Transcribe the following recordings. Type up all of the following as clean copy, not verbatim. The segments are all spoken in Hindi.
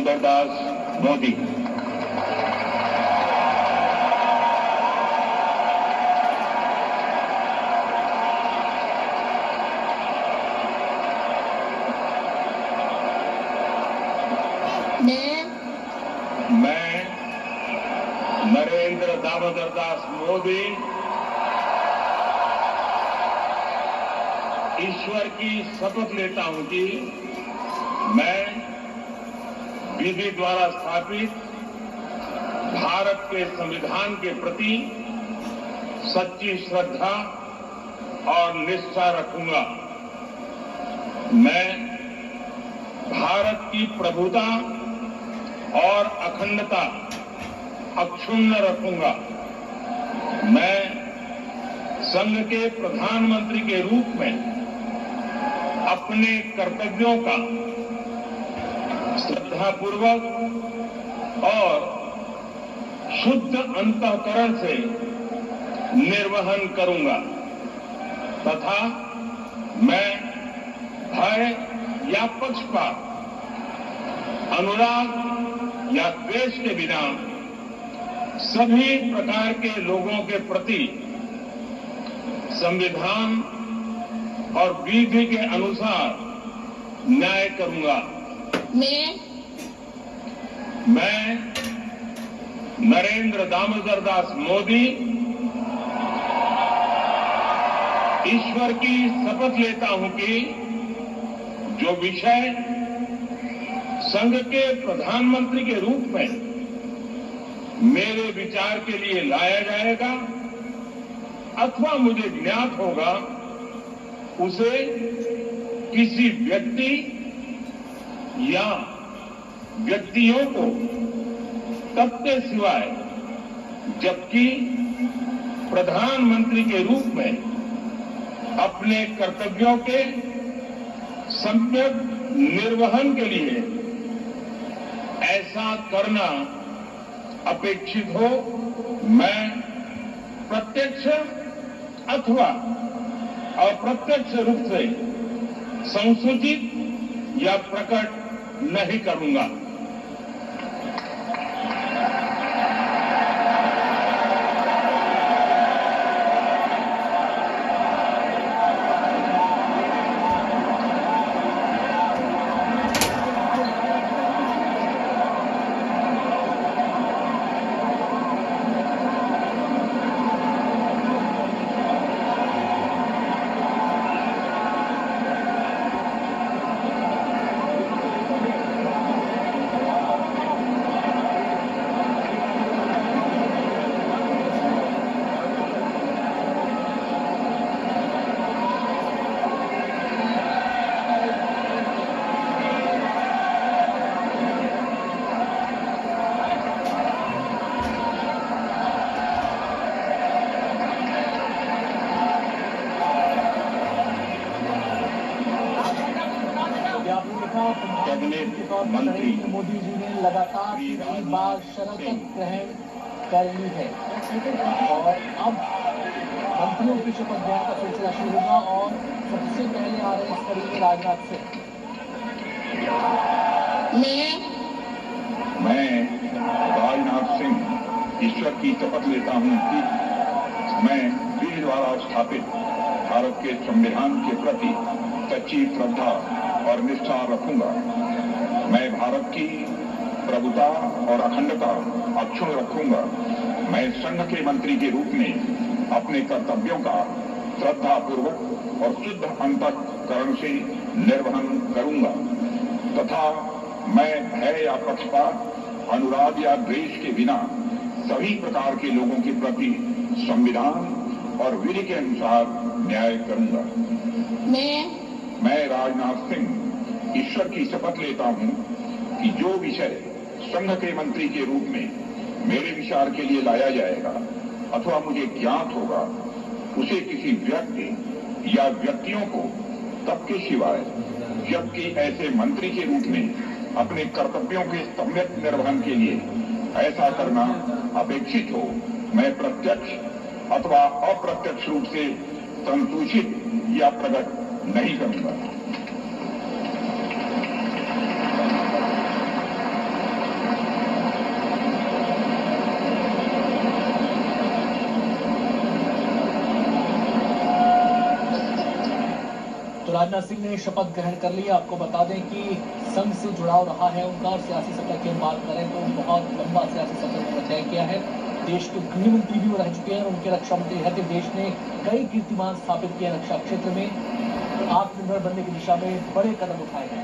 दामोदर दास मोदी। मैं नरेंद्र दामोदर दास मोदी ईश्वर की शपथ लेता हूं कि मैं विधि द्वारा स्थापित भारत के संविधान के प्रति सच्ची श्रद्धा और निष्ठा रखूंगा। मैं भारत की प्रभुता और अखंडता अक्षुण्ण रखूंगा। मैं संघ के प्रधानमंत्री के रूप में अपने कर्तव्यों का श्रद्धापूर्वक और शुद्ध अंतःकरण से निर्वहन करूंगा तथा मैं भय या पक्षपात, अनुराग या द्वेष के बिना सभी प्रकार के लोगों के प्रति संविधान और विधि के अनुसार न्याय करूंगा। मैं नरेंद्र दामोदर दास मोदी ईश्वर की शपथ लेता हूं कि जो विषय संघ के प्रधानमंत्री के रूप में मेरे विचार के लिए लाया जाएगा अथवा मुझे ज्ञात होगा उसे किसी व्यक्ति या व्यक्तियों को तब के सिवाय जबकि प्रधानमंत्री के रूप में अपने कर्तव्यों के सम्यक निर्वहन के लिए ऐसा करना अपेक्षित हो, मैं प्रत्यक्ष अथवा अप्रत्यक्ष रूप से संसूचित या प्रकट नहीं करूंगा। मंत्री मोदी जी ने लगातार तीसरी बार शपथ ग्रहण कर ली है और अब मंत्रियों की शपथ ग्रहण का सिलसिला शुरू होगा और सबसे पहले आ रहे हैं इस कड़ी में राजनाथ सिंह। मैं राजनाथ सिंह ईश्वर की शपथ लेता हूं कि मैं विधि द्वारा स्थापित भारत के संविधान के प्रति सच्ची श्रद्धा और निष्ठा रखूंगा। मैं भारत की प्रभुता और अखंडता अक्षुण्ण रखूंगा। मैं संघ के मंत्री के रूप में अपने कर्तव्यों का श्रद्धापूर्वक और शुद्ध अंतःकरण से निर्वहन करूंगा तथा मैं भय या पक्षपात, अनुराग या द्वेष के बिना सभी प्रकार के लोगों के प्रति संविधान और विधि के अनुसार न्याय करूंगा। मैं राजनाथ सिंह ईश्वर की शपथ लेता हूं कि जो विषय संघ के मंत्री के रूप में मेरे विचार के लिए लाया जाएगा अथवा मुझे ज्ञात होगा उसे किसी व्यक्ति या व्यक्तियों को तब के सिवाय जबकि ऐसे मंत्री के रूप में अपने कर्तव्यों के सम्यक निर्वहन के लिए ऐसा करना अपेक्षित हो, मैं प्रत्यक्ष अथवा अप्रत्यक्ष रूप से संसूचित या प्रकट नहीं करूंगा। राजनाथ सिंह ने शपथ ग्रहण कर लिया। आपको बता दें कि संघ से जुड़ाव रहा है उनका, और सियासी सफर की बात करें तो बहुत लंबा सियासी सफर उन्होंने तय किया है। देश के गृह मंत्री भी वो रह चुके हैं। उनके रक्षा मंत्री रहते देश ने कई कीर्तिमान स्थापित किए रक्षा क्षेत्र में। आत्मनिर्भर बनने की दिशा में बड़े कदम उठाए हैं।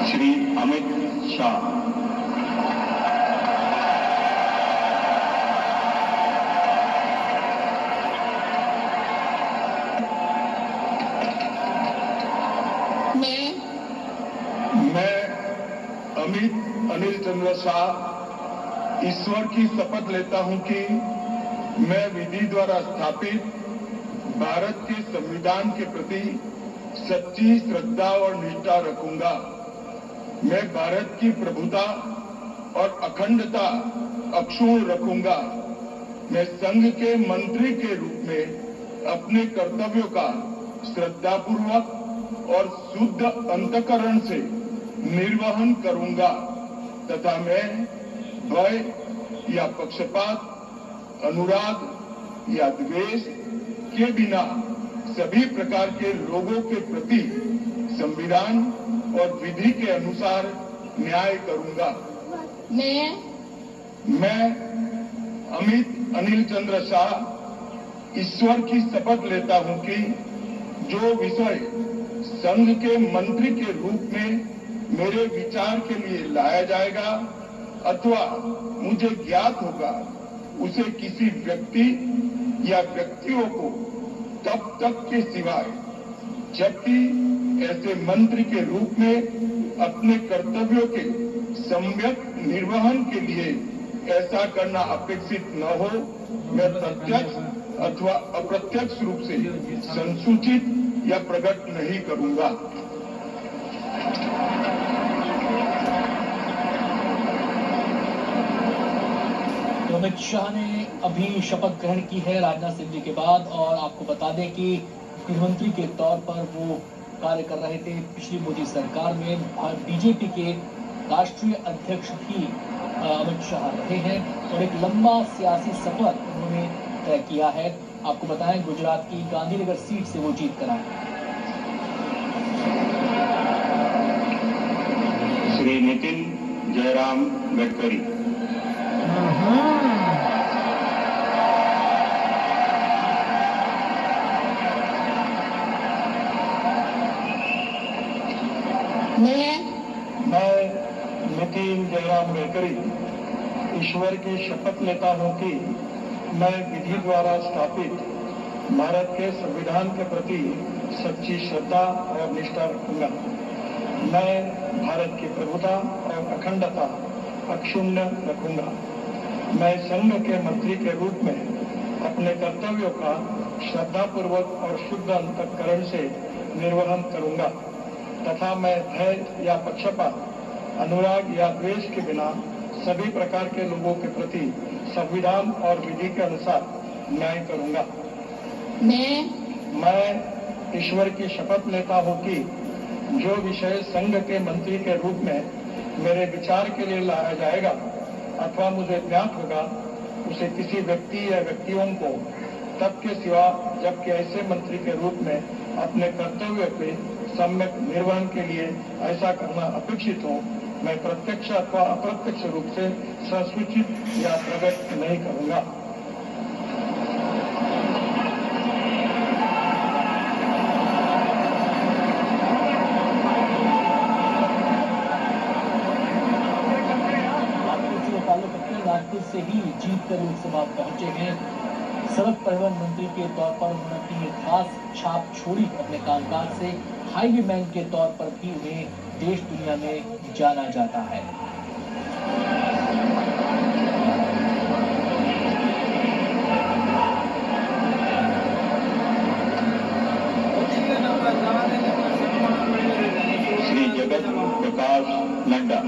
श्री अमित शाह। मैं अमित अनिल चंद्र शाह ईश्वर की शपथ लेता हूं कि मैं विधि द्वारा स्थापित भारत के संविधान के प्रति सच्ची श्रद्धा और निष्ठा रखूंगा। मैं भारत की प्रभुता और अखंडता अक्षुण्ण रखूंगा। मैं संघ के मंत्री के रूप में अपने कर्तव्यों का श्रद्धापूर्वक और शुद्ध अंतःकरण से निर्वहन करूंगा तथा मैं भय या पक्षपात, अनुराग या द्वेष के बिना सभी प्रकार के लोगों के प्रति संविधान और विधि के अनुसार न्याय करूंगा। मैं अमित अनिल चंद्र शाह ईश्वर की शपथ लेता हूं कि जो विषय संघ के मंत्री के रूप में मेरे विचार के लिए लाया जाएगा अथवा मुझे ज्ञात होगा, उसे किसी व्यक्ति या व्यक्तियों को तब तक के सिवाय जबकि ऐसे मंत्री के रूप में अपने कर्तव्यों के सम्यक निर्वहन के लिए ऐसा करना अपेक्षित न हो, मैं प्रत्यक्ष अथवा अप्रत्यक्ष रूप से संसूचित या प्रकट नहीं करूंगा। अमित शाह ने अभी शपथ ग्रहण की है राजनाथ सिंह जी के बाद, और आपको बता दें कि गृहमंत्री के तौर पर वो कार्य कर रहे थे पिछली मोदी सरकार में। बीजेपी के राष्ट्रीय अध्यक्ष भी अमित शाह रहे हैं और एक लंबा सियासी सफर उन्होंने तय किया है। आपको बताएं गुजरात की गांधीनगर सीट से वो जीत कर आए। श्री नितिन जयराम गडकरी। मैं नितिन जयराम गडकरी ईश्वर की शपथ लेता हूं कि मैं विधि द्वारा स्थापित भारत के संविधान के प्रति सच्ची श्रद्धा और निष्ठा रखूंगा। मैं भारत की प्रभुता और अखंडता अक्षुण्ण रखूंगा। मैं संघ के मंत्री के रूप में अपने कर्तव्यों का श्रद्धापूर्वक और शुद्ध अंतःकरण से निर्वहन करूंगा तथा मैं भय या पक्षपात, अनुराग या द्वेष के बिना सभी प्रकार के लोगों के प्रति संविधान और विधि के अनुसार न्याय करूंगा। मैं ईश्वर की शपथ लेता हूं कि जो विषय संघ के मंत्री के रूप में मेरे विचार के लिए लाया जाएगा अथवा मुझे ज्ञात होगा, उसे किसी व्यक्ति या व्यक्तियों को तब के सिवा जबकि ऐसे मंत्री के रूप में अपने कर्तव्य के सम्यक निर्वहन के लिए ऐसा करना अपेक्षित हो, मैं प्रत्यक्ष अथवा अप्रत्यक्ष रूप से संसूचित या प्रकट नहीं करूंगा। नागपुर से ही जीत कर लोकसभा पहुंचे हैं। सड़क परिवहन मंत्री के तौर पर उन्होंने अपनी खास छाप छोड़ी। अपने कामकाज से हाईवे मैन के तौर पर भी उन्हें देश दुनिया में जाना जाता है। श्री जगत प्रकाश नड्डा।